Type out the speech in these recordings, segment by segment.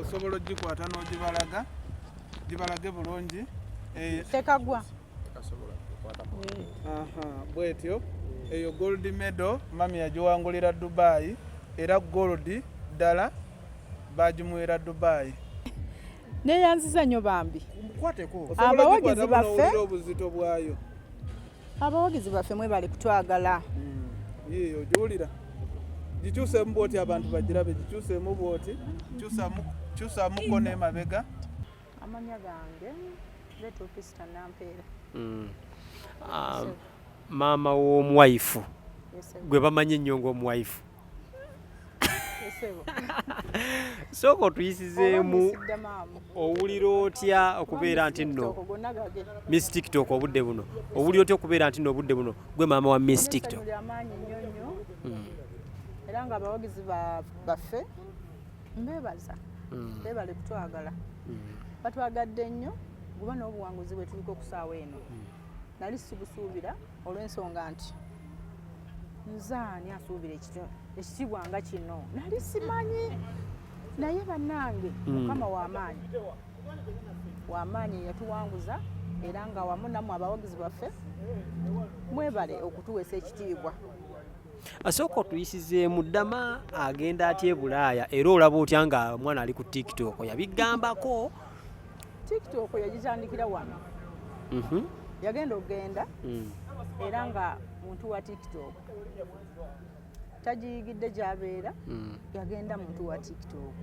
osobola ogikwata n'ogibalaga gibalage bulungi tekagwa bwetyo eyo gold medal mami yagiwangulira Dubai era gold ddala bagimuwera Dubai neyanziza nnyo bambi abawagizi baffe obuzito bwayo abawagizi baffe mwebali kutwagala yiyo giwulira gikyuseemu bwoti abantu bagirabe gikyuseemu bwoti kyusamuko n'emabega amanya gange leeta Krista Nampeera maama w'omuwaifu gwe bamanyi ennyo ng'omuwaifu sooka otuyisizeemu owulira otya okubeera nti nno Miss TikTok obudde buno owulira otya okubeera nti nno obudde buno gwe maama wa Miss TikTok amaanyi nnyo nnyo era nga abawagizi baffe mbeebaza beebale kutwagala batwagadde nnyo guba n'obuwanguzi bwe tuliko ku ssaawa eno nali sibusuubira olw'ensonga nti nzaani asuubira ekitiibwa nga kino nali simanyi naye bannange mukama w'amaanyi yatuwanguza era nga wamu nammwe abawagizi baffe mwebale okutuweesa ekitiibwa asooka otuyisizeemu ddama agenda atya e Bulaaya era olaba otya nga mwana ali ku TikTok yabigambako TikTok yagitandikira wano yagenda okugenda era nga muntu wa TikTok tagiyigidde gy'abeera yagenda muntu wa TikTok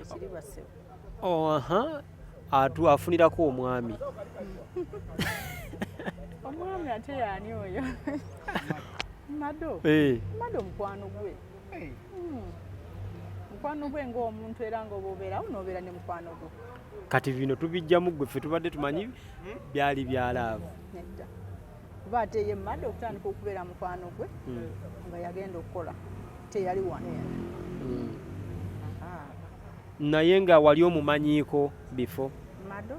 ekiri basse afunirako omwami omwami ate yaani oyo Mado mukwano gwe mukwano gwe ng'omuntu era ng'obeerawo n'obeera ne mukwano gwe kati bino tubijjamu gwe ffe tubadde tumanyi byali byalaavu nedda kuba ate ye Mado okutandika okubeera mukwano gwe nga yagenda okukola teyali wano naye nga wali omumanyiiko bifo Mado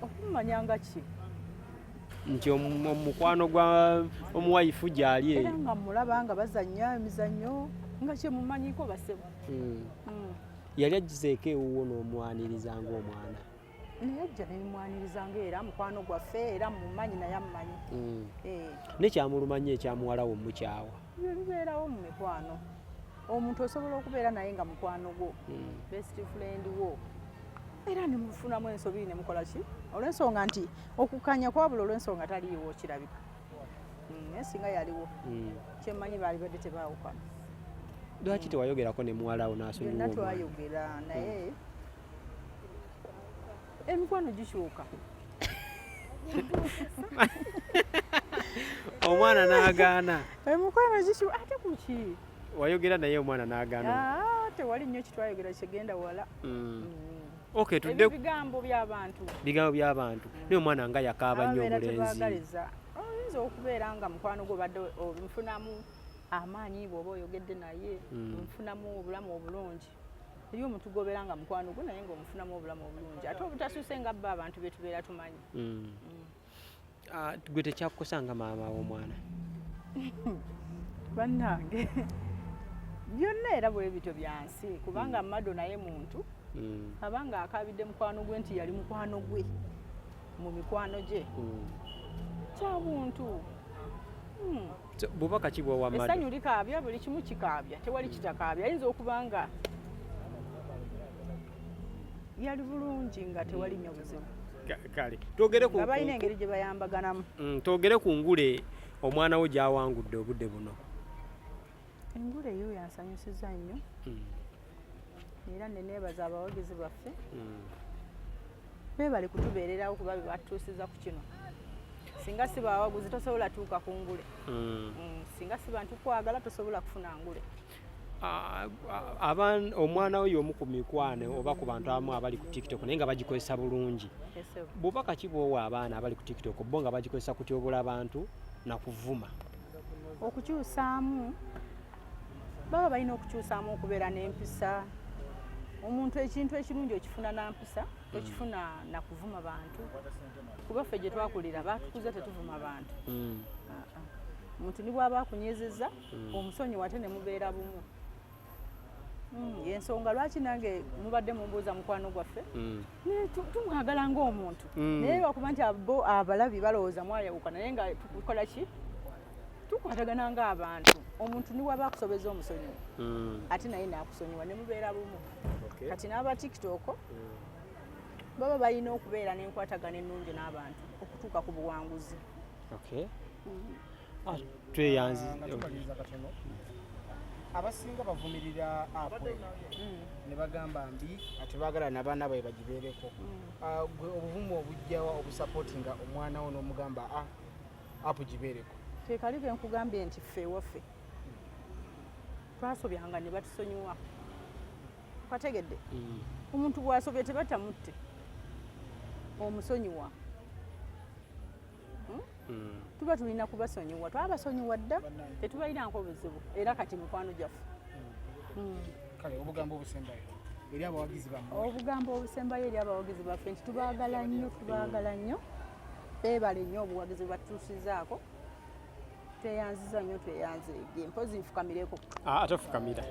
okumumanyanga ki nti omukwano gwa omuwaifu gyali era nga mulaba nga bazannya emizannyo nga kyemumanyiiko basebo yali agizeeko ewuwo n'omwaniriza ng'omwana naye ajja nemumwaniriza era mukwano gwaffe era mumanyi naye amumanyi nekyamulumanyi ekyamuwalawo mukyawa bibeerawo mu mikwano omuntu osobola okubeera naye nga mukwano gwo best friend wo era nemufunamu ensobi nemukola ki olw'ensonga nti okukanya kwabula olw'ensonga taliiwo kirabika naye singa yaliwo kyemmanyi baali badde tebaawukana lwaki tewayogerako ne muwalawo n'asonyiwa byonna twayogera naye emikwano gikyuka omwana n'agaana emikwano gikyuka ate kuki wayogera naye omwana n'agaana tewali nnyo kitwayogera kigenda wala okay tudde bigambo by'abantu naye omwana nga yakaaba nnyo omulenzi oyinza okubeera nga mukwano gwe badde omufunamu amaanyi bw'oba oyogedde naye omufunamu obulamu obulungi eri omuntu gobeera nga mukwano gwe naye ng'omufunamu obulamu obulungi ate obutasuuse nga bba abantu be tubeera tumanyi gwe tekyakukosanga maama w'omwana bannange byonna era bwe bityo byansi kubanga Mado naye muntu abanga akabidde mukwano gwe nti yali mukwano gwe mu mikwano gye kyabuntu bubaka ki bwowa Mado essanyu likaabya buli kimu kikaabya tewali kitakaabya ayinza okuba nga yali bulungi nga tewali nnyo buzibu kale nga balina engeri gye bayambaganamu twogere ku ngule omwana wo gy'awangudde obudde buno engule eyo yansanyusiza nnyo era neneebaza abawagizi baffe beebali kutubeererawo kuba bebatuusiza ku kino singa si bawaguzi tosobola tuuka ku ngule singa si bantu kwagala tosobola kufuna ngule omwana we y'omu ku mikwano oba ku bantu abamu abali ku TikTok naye nga bagikozesa bulungi bubaka ki bwowa abaana abali ku TikTok bo nga bagikozesa kutyobula abantu nakuvuma okukyusaamu baba balina okukyusaamu okubeera n'empisa omuntu ekintu ekirungi okifuna nampisa okifuna nakuvuma bantu kuba ffe gye twakulira batukuze tetuvuma bantu omuntu ni bw'aba akunyezeza omusonyi wate ne mubeera bumu Yensonga lwaki nange mubadde mumbuuza mukwano gwaffe tumwagala ng'omuntu naye lwakuba nti abalabi balowooza mwayawuka naye nga tukola ki tukwatagana ng'abantu omuntu niwaba akusobeza omusonyiwa ate naye naakusonyiwa ne mubeera bumu kati n'aba tiktok baba balina okubeera n'enkwatagana ennungi n'abantu okutuuka ku buwanguzi. Abasinga bavumirira apo ne bagamba mbi ate baagala n'abaana bwe bagibeereko. Gwe obuvumu obujjawa obusapootinga omwana wo n'omugamba apo gibeereko? Tekali ke nkugambye nti ffe ewaffe twasobyanga ne batusonyiwa. Kategedde omuntu bw'asobye tebatamutte omusonyiwa. Tuba tulina kubasonyiwa, twabasonyiwa dda tetubalinako buzibu era kati mikwano gyaffe. Kale obugambo obusembayo eri abawagizi bammwe? Obugambo obusembayo eri abawagizi baffe nti tubaagala nnyo beebale nnyo obuwagizi bwe batutuusizaako. Tweyanziza nnyo tweyanzeege mpozi nfukamireko. Tofukamira.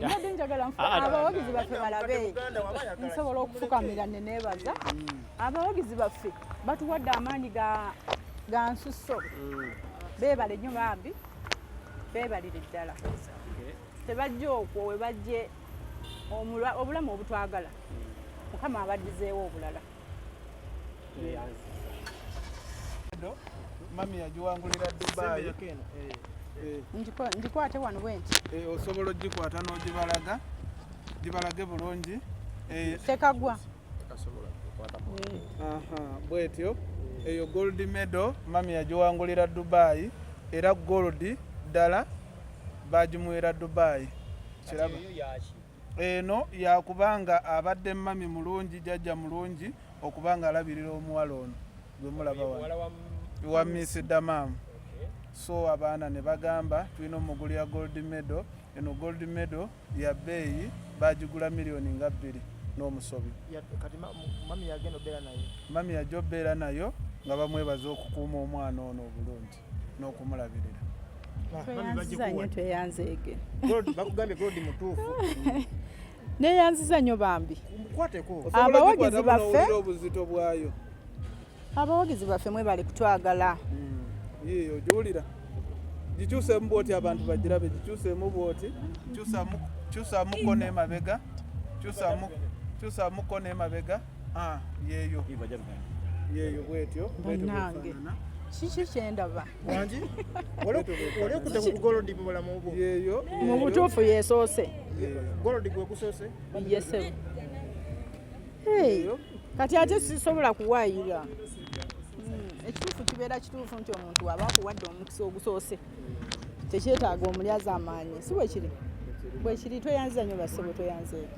Mbadde njagala abawagizi baffe balabe nsobola okufukamira ne neebaza. Abawagizi baffe batuwadde amaanyi ga nsusso. Beebale nnyo bambi beebalire ddala. Tebajja okwo we bajje obulamu obutwagala. Mukama abaddizeewo obulala. Mami yagiwangulira Dubai. Ndikwate wano bwenti. Osobola ogikwata n'ogibalaga gibalage bulungi. Tekagwa. Bwetyo eyo gold medal mami yagiwangulira Dubai era gold ddala bagimuwera Dubai. Kiraba eno yakubanga abadde mami mulungi jjajja mulungi okubanga alabirira omuwala ono gwe mulaba wano wa Miss Damam. So abaana ne bagamba tulina omugulira gold medal. Eno gold medal ya bbeeyi bagigula miliyoni nga 2 n'omusobi. Kati mami yagenda obeera nayo? Mami yajja obeera nayo nga bamwebaza okukuuma omwana ono obulungi n'okumulabirira. Tweyanziza nnyo tweyanzeege. Bakugambye gold mutuufu? Neeyanziza nnyo bambi. Mukwateko. Abawagizi baffe obuzito bwayo. Abawagizi baffe mwebale kutwagala. Yeeyo giwulira gikyuseemu bwoti abantu bagirabe gikyuseemu bwoti kyusaamuko n'emabega kyusaamuko n'emabega yeeyo bwetyo bannange kiki kyendaba wangi oli okudde ku golodi mu bulamu bwo yeeyo mu butuufu yeesoose golodi gwe kusoose yesebo kati ate sisobola kuwaayira. Ekituufu kibeera kituufu nti omuntu aba akuwadde omukisa ogusoose tekyetaaga omulyaza amaanyi si bwe kiri tweyanziza nnyo bassebo tweyanzeeko.